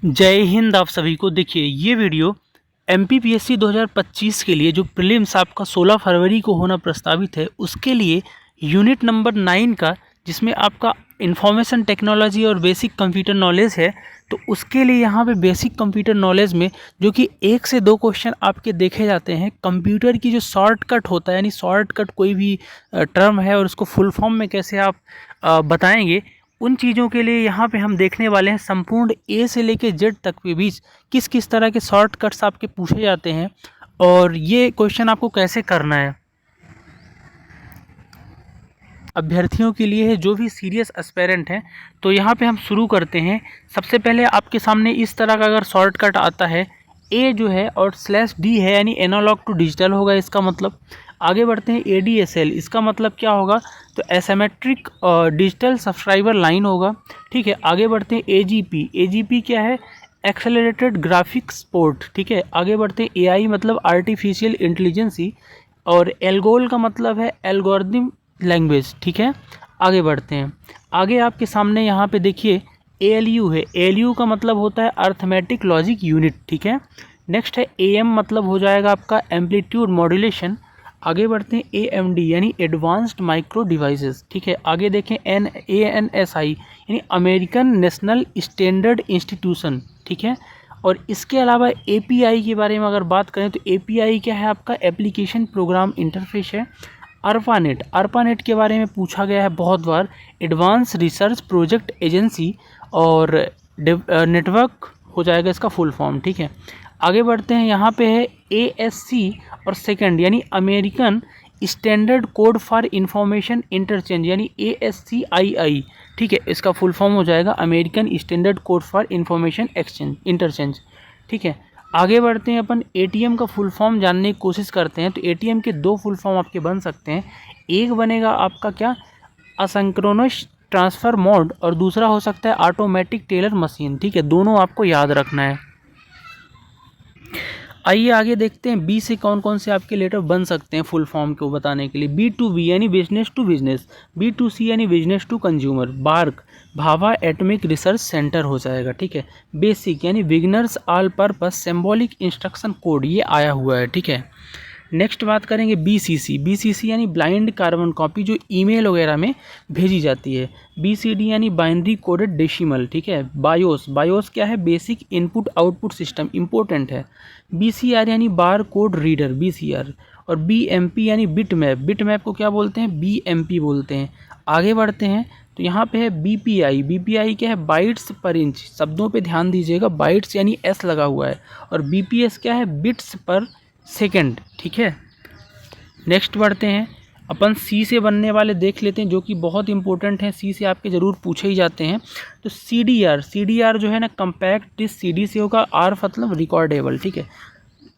जय हिंद। आप सभी को देखिए ये वीडियो एमपीपीएससी 2025 के लिए जो प्रीलिम्स आपका 16 फरवरी को होना प्रस्तावित है उसके लिए यूनिट नंबर 9 का, जिसमें आपका इंफॉर्मेशन टेक्नोलॉजी और बेसिक कंप्यूटर नॉलेज है। तो उसके लिए यहाँ पे बेसिक कंप्यूटर नॉलेज में जो कि 1 से 2 क्वेश्चन आपके देखे जाते हैं, कंप्यूटर की जो शॉर्टकट होता है, यानी शॉर्टकट कोई भी टर्म है और उसको फुल फॉर्म में कैसे आप बताएंगे, उन चीज़ों के लिए यहाँ पे हम देखने वाले हैं संपूर्ण ए से लेके जेड तक के बीच किस किस तरह के शॉर्टकट्स आपके पूछे जाते हैं और ये क्वेश्चन आपको कैसे करना है। अभ्यर्थियों के लिए है जो भी सीरियस एस्पेरेंट हैं। तो यहाँ पे हम शुरू करते हैं। सबसे पहले आपके सामने इस तरह का अगर शॉर्टकट आता है, ए जो है और /D है, यानी एनालॉग टू डिजिटल होगा इसका मतलब। आगे बढ़ते हैं ADSL, इसका मतलब क्या होगा, तो एसिमेट्रिक डिजिटल सब्सक्राइबर लाइन होगा। ठीक है, आगे बढ़ते हैं AGP क्या है, एक्सेलरेटेड ग्राफिक्स पोर्ट। ठीक है, आगे बढ़ते हैं AI मतलब आर्टिफिशियल इंटेलिजेंसी, और एल्गोल का मतलब है एल्गोरिथम लैंग्वेज। ठीक है, आगे बढ़ते हैं। आगे आपके सामने यहाँ पे देखिए ALU है, ALU का मतलब होता है अर्थमेटिक लॉजिक यूनिट। ठीक है, नेक्स्ट है AM मतलब हो जाएगा आपका एम्पलीट्यूड मॉड्यूलेशन। आगे बढ़ते हैं AMD यानी एडवांस्ड माइक्रो डिवाइसेस। ठीक है, आगे देखें ANSI यानी अमेरिकन नेशनल स्टैंडर्ड इंस्टीट्यूशन। ठीक है, और इसके अलावा API के बारे में अगर बात करें तो API क्या है, आपका एप्लीकेशन प्रोग्राम इंटरफेस है। ARPANET के बारे में पूछा गया है बहुत बार, एडवांस रिसर्च प्रोजेक्ट एजेंसी और नेटवर्क हो जाएगा इसका फुल फॉर्म। ठीक है, आगे बढ़ते हैं। यहाँ पे है ASC और सेकंड यानी American standard code for information interchange यानी ASCII। ठीक है, इसका फुल फॉर्म हो जाएगा American standard code for information exchange interchange. ठीक है, आगे बढ़ते हैं। अपन ATM का फुल फॉर्म जानने की कोशिश करते हैं। तो ATM के 2 फुल फॉर्म आपके बन सकते हैं। एक बनेगा आपका क्या, असिंक्रोनस ट्रांसफ़र मोड, और दूसरा हो सकता है ऑटोमेटिक टेलर मशीन। ठीक है, दोनों आपको याद रखना है। आइए आगे देखते हैं बी से कौन कौन से आपके लेटर बन सकते हैं फुल फॉर्म को बताने के लिए। B2B यानी बिजनेस टू बिजनेस, B2C यानी business to consumer, BARC Bhabha atomic research centre हो जाएगा। ठीक है, बेसिक यानी beginners all purpose symbolic instruction code, ये आया हुआ है। ठीक है, नेक्स्ट बात करेंगे BCC यानी ब्लाइंड कार्बन कॉपी, जो ईमेल वगैरह में भेजी जाती है। BCD यानी बाइनरी कोडेड डेसिमल। ठीक है, बायोस क्या है, basic input output system, important है। BCR यानी बार कोड रीडर, BCR, और BMP यानी बिट मैप को क्या बोलते हैं, BMP बोलते हैं। आगे बढ़ते हैं तो यहाँ पे है BPI क्या है, बाइट्स पर इंच। शब्दों पे ध्यान दीजिएगा, बाइट्स यानी S लगा हुआ है, और BPS क्या है, बिट्स पर सेकंड। ठीक है, नेक्स्ट बढ़ते हैं। अपन C से बनने वाले देख लेते हैं जो कि बहुत इंपॉर्टेंट हैं, C से आपके ज़रूर पूछे ही जाते हैं। तो CDR जो है ना, कम्पैक्ट डिस्क, CD से होगा, R मतलब रिकॉर्डेबल। ठीक है,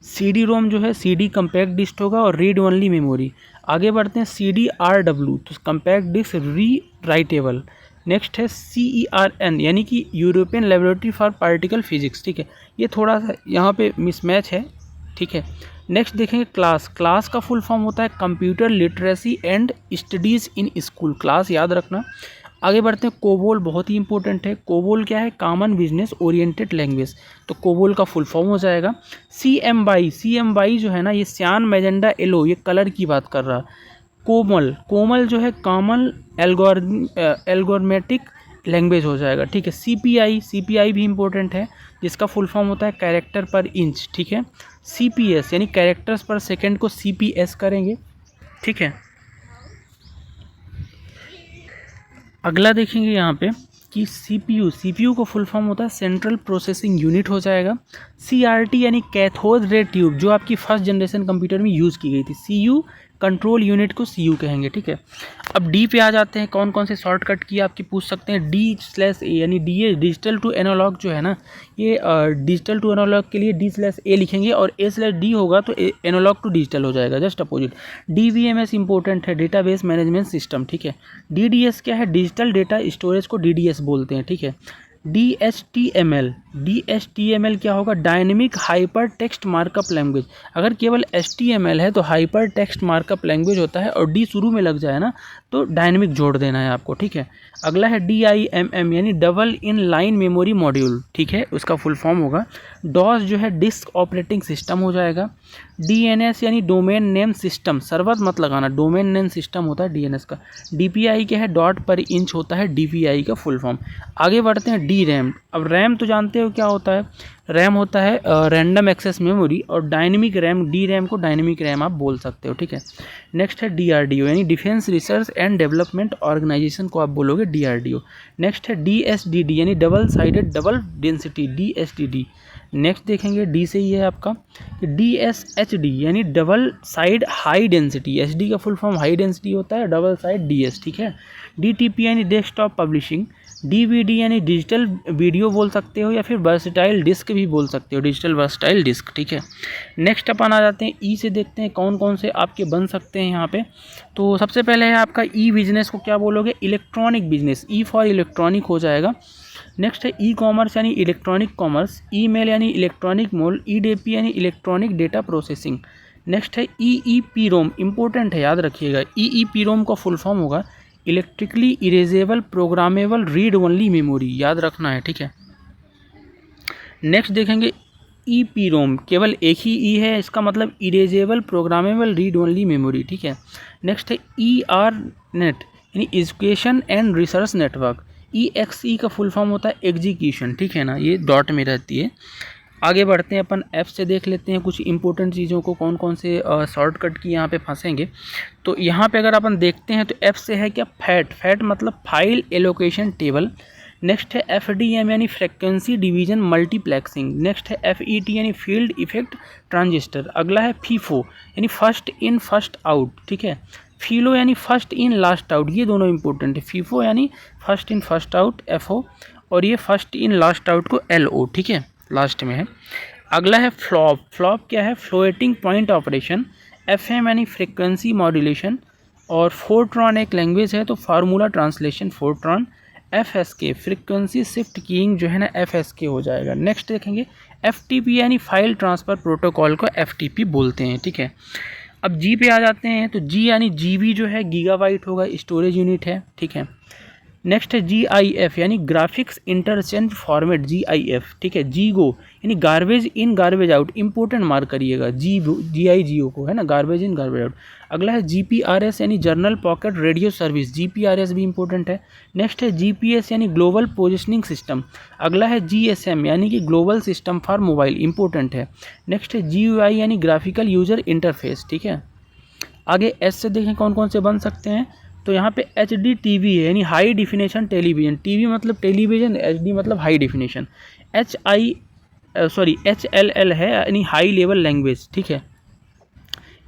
CD-ROM जो है CD कम्पैक्ट डिस्क होगा, और रीड ओनली मेमोरी। आगे बढ़ते हैं CDRW, तो कम्पैक्ट डिस्क री राइटेबल। नेक्स्ट है CERN यानी कि European laboratory for particle physics. ठीक है, ये थोड़ा सा यहाँ पे मिसमैच है। ठीक है, नेक्स्ट देखेंगे क्लास का फुल फॉर्म होता है computer literacy and studies in school, class याद रखना। आगे बढ़ते हैं कोबोल, बहुत ही इंपॉर्टेंट है। कोबोल क्या है, कॉमन बिजनेस ओरिएंटेड लैंग्वेज, तो कोबोल का फुल फॉर्म हो जाएगा CMY जो है ना, ये सियान मैजेंडा येलो, ये कलर की बात कर रहा। कोमल जो है कॉमन एल्गोरिथमेटिक लैंग्वेज हो जाएगा। ठीक है, CPI भी इंपॉर्टेंट है, जिसका फुल फॉर्म होता है कैरेक्टर पर इंच। ठीक है, CPS यानी कैरेक्टर्स पर सेकंड को CPS करेंगे। ठीक है, अगला देखेंगे यहाँ पे कि CPU को फुल फॉर्म होता है सेंट्रल प्रोसेसिंग यूनिट हो जाएगा। CRT यानी कैथोड रे ट्यूब, जो आपकी फर्स्ट जनरेशन कंप्यूटर में यूज़ की गई थी। CU कंट्रोल यूनिट को CU कहेंगे। ठीक है, अब D पे आ जाते हैं। कौन कौन से शॉर्टकट की आपकी पूछ सकते हैं। D/A यानी DA डिजिटल टू एनालॉग जो है ना, ये डिजिटल टू एनालॉग के लिए D/A लिखेंगे, और A/D होगा तो एनालॉग टू डिजिटल हो जाएगा, जस्ट अपोजिट। DBMS इंपॉर्टेंट है, डेटाबेस मैनेजमेंट सिस्टम। ठीक है, DDS क्या है, डिजिटल डेटा स्टोरेज को DDS बोलते हैं। ठीक है, DHTML DHTML क्या होगा, dynamic hyper text markup language. अगर केवल HTML है तो हाइपर टेक्स्ट मार्कअप लैंग्वेज होता है, और डी शुरू में लग जाए ना तो डायनेमिक जोड़ देना है आपको, ठीक है। अगला है DIMM यानी double in line memory module, ठीक है, उसका फुल फॉर्म होगा। DOS जो है डिस्क ऑपरेटिंग सिस्टम हो जाएगा। DNS यानी डोमेन नेम सिस्टम, सर्वर मत लगाना, डोमेन नेम सिस्टम होता है DNS का। DPI क्या है, डॉट पर इंच होता है DPI का फुल फॉर्म। आगे बढ़ते हैं DRAM। अब रैम तो जानते हो क्या होता है, रैम होता है रैंडम एक्सेस मेमोरी, और डायनेमिक रैम, DRAM को डायनेमिक रैम आप बोल सकते हो, ठीक है। नेक्स्ट है DRDO यानी defence research and development organisation को आप बोलोगे DRDO। नेक्स्ट है DSDD यानी double sided double density, DSDD। Next देखेंगे डी से ही है आपका DSHD यानी double side high density, HD का फुल फॉर्म हाई डेंसिटी होता है, डबल साइड DS, ठीक है। DTP यानी डेस्कटॉप पब्लिशिंग। DVD यानी डिजिटल वीडियो बोल सकते हो, या फिर वर्सटाइल डिस्क भी बोल सकते हो, डिजिटल वर्सटाइल डिस्क, ठीक है। नेक्स्ट अपन आ जाते हैं ई से, देखते हैं कौन कौन से आपके बन सकते हैं यहाँ पे। तो सबसे पहले है आपका ई बिजनेस को क्या बोलोगे, electronic business, E for electronic हो जाएगा। नेक्स्ट है ई कॉमर्स यानी इलेक्ट्रॉनिक कॉमर्स। ईमेल यानी इलेक्ट्रॉनिक मेल। EDP यानी इलेक्ट्रॉनिक डेटा प्रोसेसिंग। नेक्स्ट है EEPROM, इंपॉर्टेंट है, याद रखिएगा। EEPROM का फुल फॉर्म होगा electrically erasable programmable read only memory, याद रखना है, ठीक है। नेक्स्ट देखेंगे EPROM, केवल एक ही ई है, इसका मतलब erasable programmable read only memory, ठीक है। नेक्स्ट है ERNet यानी education and research network. EXE का फुल फॉर्म होता है एग्जीक्यूशन, ठीक है ना, ये डॉट में रहती है। आगे बढ़ते हैं अपन F से, देख लेते हैं कुछ इंपॉर्टेंट चीज़ों को, कौन कौन से शॉर्टकट की यहाँ पे फंसेंगे। तो यहाँ पे अगर अपन देखते हैं तो F से है क्या, फैट मतलब फाइल एलोकेशन टेबल। नेक्स्ट है FDM यानी फ्रिक्वेंसी डिवीजन मल्टीप्लेक्सिंग। नेक्स्ट है FET यानी फील्ड इफेक्ट ट्रांजिस्टर। अगला है FIFO यानी फर्स्ट इन फर्स्ट आउट, ठीक है। FILO यानी फर्स्ट इन लास्ट आउट, ये दोनों इंपॉर्टेंट है। FIFO यानी first in first out FO, और ये फर्स्ट इन लास्ट आउट को LO, ठीक है, लास्ट में है। अगला है फ्लॉप क्या है, फ्लोटिंग पॉइंट ऑपरेशन। FM यानी फ्रिक्वेंसी मॉड्यूलेशन, और फोर्ट्रॉन एक लैंग्वेज है तो formula translation Fortran. FSK frequency shift keying जो है ना, FSK हो जाएगा। नेक्स्ट देखेंगे FTP यानी फाइल ट्रांसफ़र प्रोटोकॉल को FTP बोलते हैं, ठीक है। अब G पे आ जाते हैं, तो G यानी GB जो है गीगाबाइट होगा, स्टोरेज यूनिट है, ठीक है। नेक्स्ट है GIF यानी ग्राफिक्स इंटरचेंज फॉर्मेट, GIF, ठीक है। GGO यानी garbage in garbage out, important mark करिएगा, GIGO को, है ना, गार्बेज इन गार्बेज आउट। अगला है GPRS यानी journal pocket radio service, GPRS भी इंपॉर्टेंट है। नेक्स्ट है GPS यानी ग्लोबल पोजिशनिंग सिस्टम। अगला है GSM यानी कि global system for mobile, important है। नेक्स्ट है GUI यानी ग्राफिकल यूजर इंटरफेस, ठीक है। आगे S से देखें कौन कौन से बन सकते हैं, तो यहाँ पे HDTV है यानी हाई डिफिनेशन टेलीविज़न, TV मतलब टेलीविज़न, HD मतलब हाई डिफिनेशन। HLL है यानी हाई लेवल लैंग्वेज, ठीक है।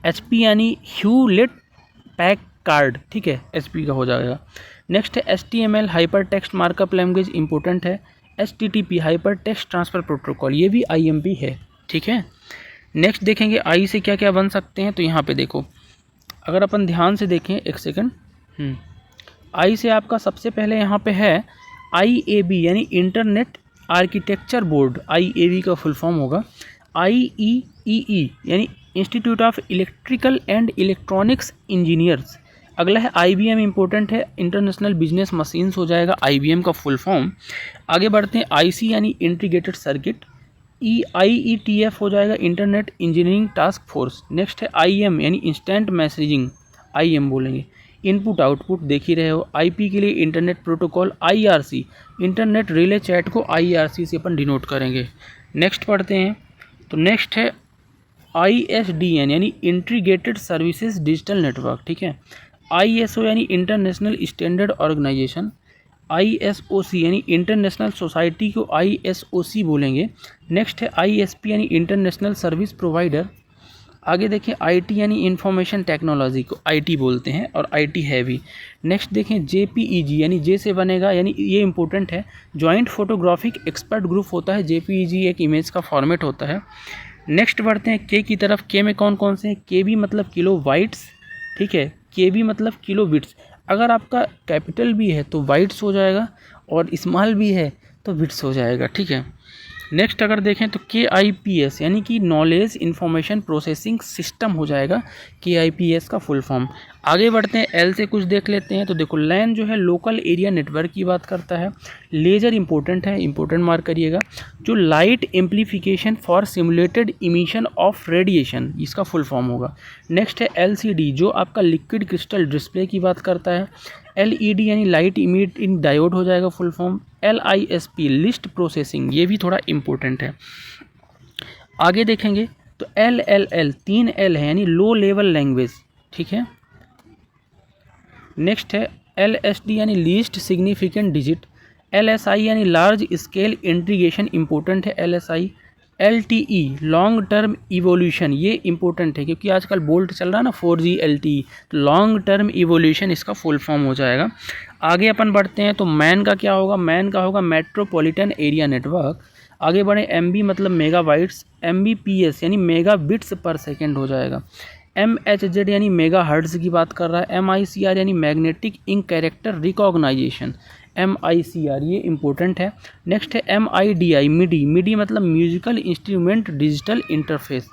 HP यानी ह्यूलेट पैककार्ड, ठीक है, HP का हो जाएगा। नेक्स्ट है HTML hyper text markup language, important है। HTTP hyper text transfer protocol, ये भी IMP है, ठीक है। नेक्स्ट देखेंगे I से क्या क्या बन सकते हैं, तो यहाँ पे देखो, अगर अपन ध्यान से देखें, एक सेकंड, I से आपका सबसे पहले यहाँ पे है IAB यानी इंटरनेट आर्किटेक्चर बोर्ड, IAB का फुल फॉर्म होगा। IEEE यानी institute of electrical and electronics engineers. अगला है IBM, इंपॉर्टेंट है, इंटरनेशनल बिजनेस मशीन्स हो जाएगा, IBM का फुल फॉर्म। आगे बढ़ते हैं IC यानी इंटीग्रेटेड सर्किट। IETF हो जाएगा internet engineering task force. Next है IM यानी इंस्टेंट मैसेजिंग, IM बोलेंगे। इनपुट आउटपुट देख ही रहे हो। IP के लिए internet protocol, IRC internet relay chat को IRC से अपन डिनोट करेंगे। नेक्स्ट पढ़ते हैं, तो नेक्स्ट है ISDN यानी इंटीग्रेटेड सर्विसेज डिजिटल नेटवर्क, ठीक है। ISO यानी इंटरनेशनल स्टैंडर्ड ऑर्गेनाइजेशन। ISOC यानी इंटरनेशनल सोसाइटी को ISOC बोलेंगे। नेक्स्ट है ISP यानी इंटरनेशनल सर्विस प्रोवाइडर। आगे देखें IT यानी इंफॉर्मेशन टेक्नोलॉजी को IT बोलते हैं, और IT है भी। नेक्स्ट देखें JPEG यानी J से बनेगा, यानी ये इंपॉर्टेंट है, जॉइंट फोटोग्राफिक एक्सपर्ट ग्रुप होता है। JPEG एक इमेज का फॉर्मेट होता है। नेक्स्ट बढ़ते हैं K की तरफ। K में कौन कौन से हैं, KB मतलब किलो वाइट्स, ठीक है, KB मतलब किलो बिट्स। अगर आपका कैपिटल भी है तो वाइट्स हो जाएगा, और स्मॉल भी है तो बिट्स हो जाएगा, ठीक है। नेक्स्ट अगर देखें तो KIPS यानी कि नॉलेज इंफॉर्मेशन प्रोसेसिंग सिस्टम हो जाएगा KIPS का फुल फॉर्म। आगे बढ़ते हैं, L से कुछ देख लेते हैं। तो देखो लैन जो है लोकल एरिया नेटवर्क की बात करता है। लेजर इंपॉर्टेंट है, इंपॉर्टेंट मार्क करिएगा। जो light amplification for simulated emission of radiation, इसका फुल फॉर्म होगा। नेक्स्ट है LCD जो आपका लिक्विड क्रिस्टल डिस्प्ले की बात करता है। LED यानी लाइट इमिट इन डायोड हो जाएगा full form. LISP list processing, ये भी थोड़ा इम्पोर्टेंट है। आगे देखेंगे तो LLL 3 L है यानी लो लेवल लैंग्वेज, ठीक है। नेक्स्ट है LSD यानी लीस्ट सिग्निफिकेंट डिजिट। LSI यानी लार्ज स्केल इंटीग्रेशन, इंपॉर्टेंट है LSI। LTE long term evolution, ये इंपॉर्टेंट है क्योंकि आजकल बोल्ट चल रहा है ना 4G LTE, तो लॉन्ग टर्म इवोल्यूशन इसका फुल फॉर्म हो जाएगा। आगे अपन बढ़ते हैं तो मैन का क्या होगा, मैन का होगा मेट्रोपॉलिटन एरिया नेटवर्क। आगे बढ़े MB मतलब मेगाबाइट्स, MBPS यानी मेगा बिट्स पर सेकेंड हो जाएगा। MHZ यानी मेगा हर्ट्ज की बात कर रहा है। MICR यानी magnetic ink character recognition, MICR ये इंपॉर्टेंट है। नेक्स्ट है MIDI मिडी, मिडी मतलब musical instrument digital interface.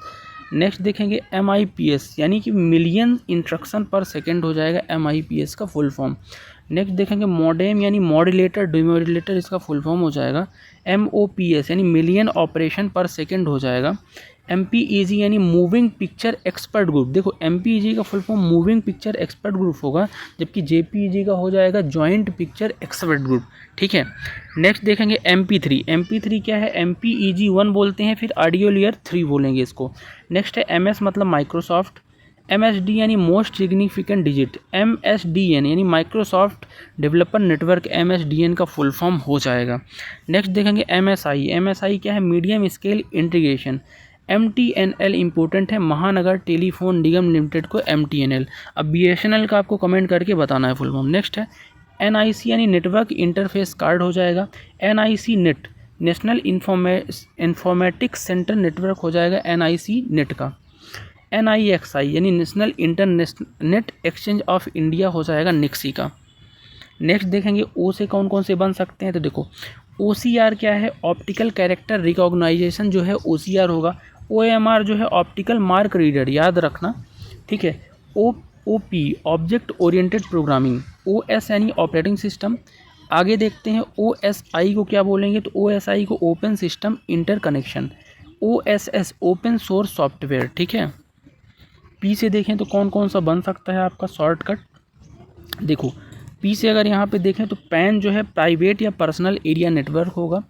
Next देखेंगे MIPS यानी कि मिलियन इंस्ट्रक्शन पर सेकेंड हो जाएगा MIPS का फुल फॉर्म। नेक्स्ट देखेंगे मॉडेम यानी मॉड्यूलेटर डिमॉड्यूलेटर, इसका फुल फॉर्म हो जाएगा। MOPS यानी मिलियन ऑपरेशन पर सेकेंड हो जाएगा। MPEG यानी मूविंग पिक्चर एक्सपर्ट ग्रुप, देखो MPEG का full form moving picture expert group होगा, जबकि JPEG का हो जाएगा जॉइंट पिक्चर एक्सपर्ट ग्रुप, ठीक है। नेक्स्ट देखेंगे MP3, MP3 क्या है, MPEG 1 बोलते हैं, फिर ऑडियो लेयर 3 बोलेंगे इसको। नेक्स्ट है MS मतलब माइक्रोसॉफ्ट। MSD यानी मोस्ट सिग्निफिकेंट डिजिट, MSDN यानी माइक्रोसॉफ्ट डेवलपर नेटवर्क, MSDN का फुल फॉर्म हो जाएगा। नेक्स्ट देखेंगे MSI, MSI क्या है, medium scale integration. MTNL important है, महानगर टेलीफोन निगम लिमिटेड को MTNL। अब BSNL का आपको कमेंट करके बताना है फुल फॉर्म। नेक्स्ट है NIC यानी नेटवर्क इंटरफेस कार्ड हो जाएगा। NIC net national informatics centre network हो जाएगा NIC नेट का। NIXI यानी national internet exchange of India हो जाएगा निक्सी का। नेक्स्ट देखेंगे O से कौन कौन से बन सकते हैं। तो देखो OCR क्या है, ऑप्टिकल कैरेक्टर रिकॉग्नाइजेशन जो है OCR होगा। OMR जो है ऑप्टिकल मार्क रीडर, याद रखना, ठीक है। OP object oriented programming. OS यानी ऑपरेटिंग सिस्टम। आगे देखते हैं OSI को क्या बोलेंगे, तो OSI को open system interconnection. OSS open source software, ठीक है। P से देखें तो कौन कौन सा बन सकता है आपका शॉर्टकट। देखो P से अगर यहाँ पे देखें तो PAN जो है प्राइवेट या पर्सनल एरिया नेटवर्क होगा।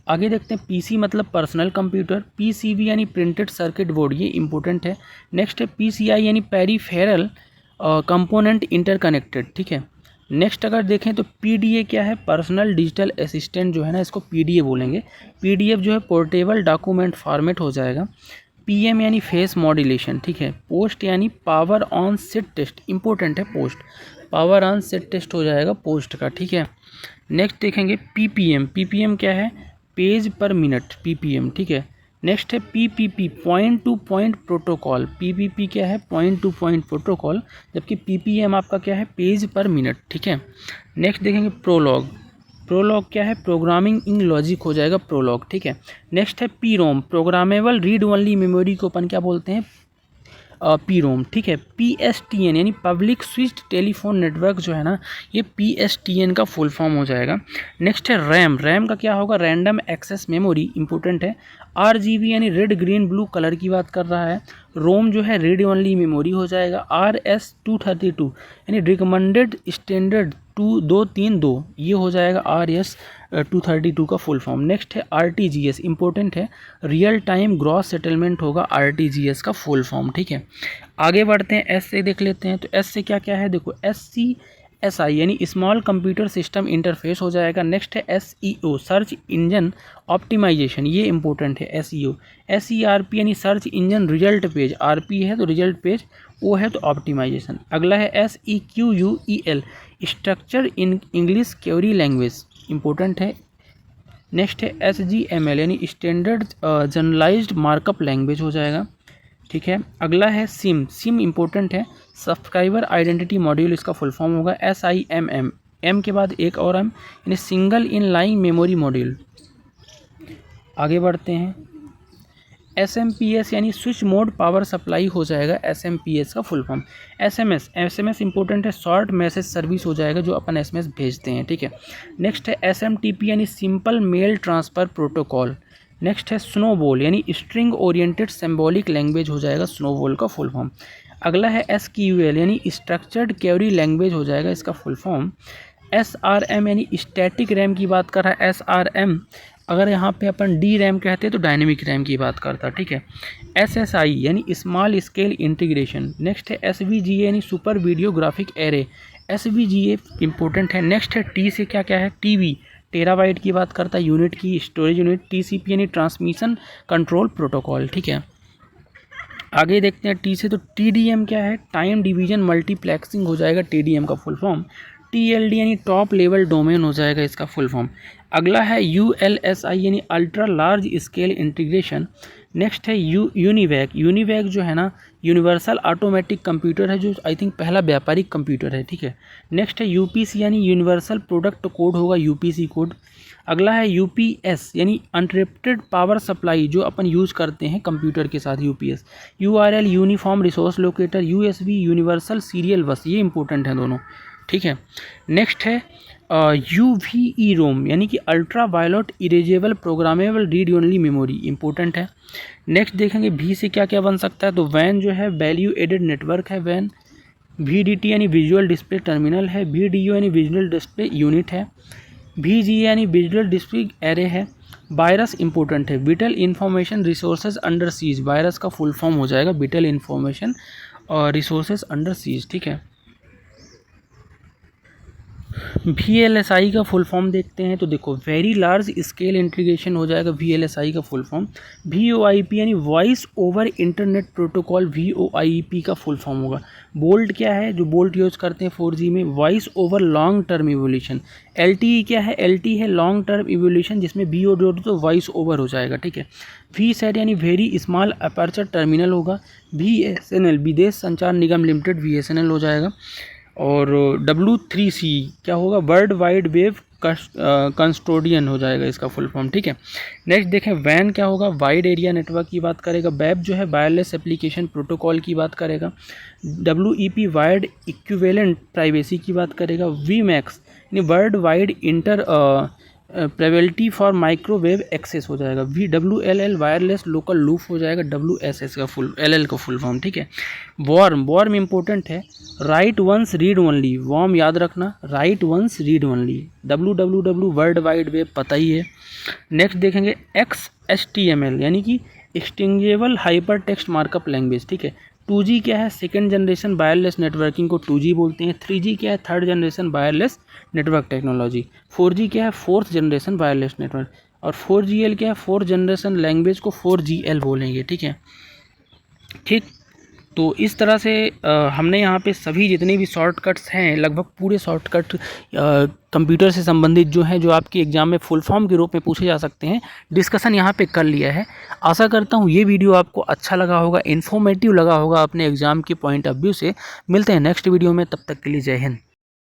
आगे देखते हैं PC मतलब पर्सनल कंप्यूटर। PCB यानी प्रिंटेड सर्किट बोर्ड, ये इंपॉर्टेंट है। नेक्स्ट है PCI यानी पेरिफेरल कंपोनेंट इंटरकनेक्टेड, ठीक है। नेक्स्ट अगर देखें तो PDA क्या है, पर्सनल डिजिटल असिस्टेंट जो है ना, इसको PDA बोलेंगे। PDF जो है पोर्टेबल डॉक्यूमेंट फॉर्मेट हो जाएगा। PM यानी फेस मॉड्यूलेशन, ठीक है। पोस्ट यानी power on set test, important है POST, power on set test हो जाएगा पोस्ट का, ठीक है। नेक्स्ट देखेंगे PPM, PPM क्या है, पेज पर मिनट, PPM, ठीक है। नेक्स्ट है PPP point two point protocol, PPP क्या है, पॉइंट टू पॉइंट प्रोटोकॉल, जबकि PPM आपका क्या है, पेज पर मिनट, ठीक है। नेक्स्ट देखेंगे प्रोलॉग, प्रोलॉग क्या है, प्रोग्रामिंग इन लॉजिक हो जाएगा प्रोलॉग, ठीक है। नेक्स्ट है PROM programmable read only memory को अपन क्या बोलते हैं, PROM, ठीक है। PSTN यानी पब्लिक स्विच्ड टेलीफोन नेटवर्क जो है ना, ये PSTN का फुल फॉर्म हो जाएगा। नेक्स्ट है RAM, RAM का क्या होगा, रैंडम एक्सेस मेमोरी, इंपॉर्टेंट है। RGB यानी रेड ग्रीन ब्लू कलर की बात कर रहा है। ROM जो है रीड ओनली मेमोरी हो जाएगा। RS-232 यानी रिकमेंडेड स्टैंडर्ड 232, ये हो जाएगा RS-232 का फुल फॉर्म। नेक्स्ट है RTGS, इंपॉर्टेंट है, रियल टाइम ग्रॉस सेटलमेंट होगा RTGS का फुल फॉर्म, ठीक है। आगे बढ़ते हैं, S से देख लेते हैं। तो S से क्या क्या है, देखो SCSI यानी स्मॉल कंप्यूटर सिस्टम इंटरफेस हो जाएगा। नेक्स्ट है SEO सर्च इंजन ऑप्टिमाइजेशन, ये इंपॉर्टेंट है SEO। SERP यानी search engine result page, RP है तो रिजल्ट पेज, O है तो ऑप्टिमाइजेशन। अगला है SEQUEL structure in English query language, important है। नेक्स्ट है SGML यानी स्टैंडर्ड जनरलाइज्ड मार्कअप लैंग्वेज हो जाएगा, ठीक है। अगला है सिम इंपॉर्टेंट है, सब्सक्राइबर आइडेंटिटी मॉड्यूल, इसका फुल फॉर्म होगा SIMM, M के बाद एक और M यानी single in line memory module. आगे बढ़ते हैं। SMPS यानी स्विच मोड पावर सप्लाई हो जाएगा, SMPS का फुल फॉर्म। SMS इंपॉर्टेंट है, शॉर्ट मैसेज सर्विस हो जाएगा जो अपन SMS भेजते हैं, ठीक है। नेक्स्ट है SMTP यानी simple mail transfer protocol. Next है स्नोबॉल यानी स्ट्रिंग ओरिएंटेड सिंबॉलिक लैंग्वेज हो जाएगा स्नोबॉल का फुल फॉर्म। अगला है SQL यानी स्ट्रक्चर्ड क्वेरी लैंग्वेज हो जाएगा इसका फुल फॉर्म। SRM यानी स्टैटिक रैम की बात कर रहा है, SRM अगर यहाँ पे अपन डी रैम कहते हैं तो डायनेमिक रैम की बात करता है, ठीक है। SSI यानी स्मॉल स्केल इंटीग्रेशन। नेक्स्ट है SVGA यानी super video graphic array, SVGA important है। नेक्स्ट है T से क्या क्या है, TB टेराबाइट की बात करता है, यूनिट की स्टोरेज यूनिट। TCP यानी ट्रांसमिशन कंट्रोल प्रोटोकॉल, ठीक है। आगे देखते हैं T से, तो TDM क्या है, टाइम डिवीजन मल्टीप्लेक्सिंग हो जाएगा TDM का फुल फॉर्म। TLD यानी टॉप लेवल डोमेन हो जाएगा इसका फुल फॉर्म। अगला है ULSI यानी ultra large scale integration. Next है यूनिवैक जो है ना, यूनिवर्सल ऑटोमेटिक कंप्यूटर है, जो आई थिंक पहला व्यापारिक कंप्यूटर है, ठीक है। नेक्स्ट है UPC यानी यूनिवर्सल प्रोडक्ट कोड होगा, UPC कोड। अगला है UPS यानी अनरिप्टेड पावर सप्लाई, जो अपन यूज़ करते हैं कंप्यूटर के साथ, UPS। URL uniform resource locator, USB universal serial बस, ये इंपॉर्टेंट है दोनों, ठीक है। नेक्स्ट है UVEROM यानी कि ultra violet erasable programmable read only memory, important है। नेक्स्ट देखेंगे V से क्या क्या बन सकता है, तो वैन जो है वैल्यू एडेड नेटवर्क है वैन। VDT यानी विजुअल डिस्प्ले टर्मिनल है। VDU यानी विजुअल डिस्प्ले यूनिट है। VGA यानी विजुअल डिस्प्ले एरे है। वायरस इंपॉर्टेंट है, whittle information resources under seize, virus का फुल फॉर्म हो जाएगा विटल इंफॉर्मेशन और रिसोर्सेज अंडर सीज, ठीक है। VLSI का फुल फॉर्म देखते हैं, तो देखो वेरी लार्ज स्केल इंटीग्रेशन हो जाएगा VLSI का फुल फॉर्म। VoIP यानी voice over internet protocol, VoIP का फुल फॉर्म होगा। बोल्ट क्या है, जो बोल्ट यूज़ करते हैं 4G में, voice over long term evolution. LTE क्या है, LTE है लॉन्ग टर्म इवोल्यूशन, जिसमें VO तो वॉइस ओवर हो जाएगा, ठीक है। VSAT यानी वेरी स्मॉल अपर्चर टर्मिनल होगा। BSNL विदेश संचार निगम लिमिटेड, VSNL हो जाएगा। और W3C क्या होगा, वर्ल्ड वाइड वेब कंस्टोडियन हो जाएगा इसका फुल फॉर्म, ठीक है। नेक्स्ट देखें वैन क्या होगा, वाइड एरिया नेटवर्क की बात करेगा। वेब जो है वायरलेस एप्लीकेशन प्रोटोकॉल की बात करेगा। WEP वाइड इक्विवेलेंट प्राइवेसी की बात करेगा। VMAX यानी world wide interoperability for microwave access हो जाएगा। WLL वायरलेस लोकल लूप हो जाएगा, WSS का फुल LL का फुल फॉर्म, ठीक है। वॉर्म इंपॉर्टेंट है, write once read only, WORM याद रखना, write once read only. WWW world wide web पता ही है। नेक्स्ट देखेंगे XHTML यानी कि extensible hyper text markup language, ठीक है। 2G क्या है, सेकेंड जनरेशन वायरलेस नेटवर्किंग को 2G बोलते हैं। 3G क्या है, third generation wireless network technology. 4G क्या है, फोर्थ जनरेशन वायरलेस नेटवर्क। और 4GL क्या है, फोर्थ जनरेशन लैंग्वेज को 4GL बोलेंगे, ठीक है। ठीक, तो इस तरह से हमने यहाँ पे सभी जितने भी शॉर्टकट्स हैं, लगभग पूरे शॉर्टकट कंप्यूटर से संबंधित जो हैं, जो आपके एग्जाम में फुल फॉर्म के रूप में पूछे जा सकते हैं, डिस्कशन यहाँ पे कर लिया है। आशा करता हूँ ये वीडियो आपको अच्छा लगा होगा, इन्फॉर्मेटिव लगा होगा अपने एग्जाम के पॉइंट ऑफ व्यू से। मिलते हैं नेक्स्ट वीडियो में, तब तक के लिए जय हिंद।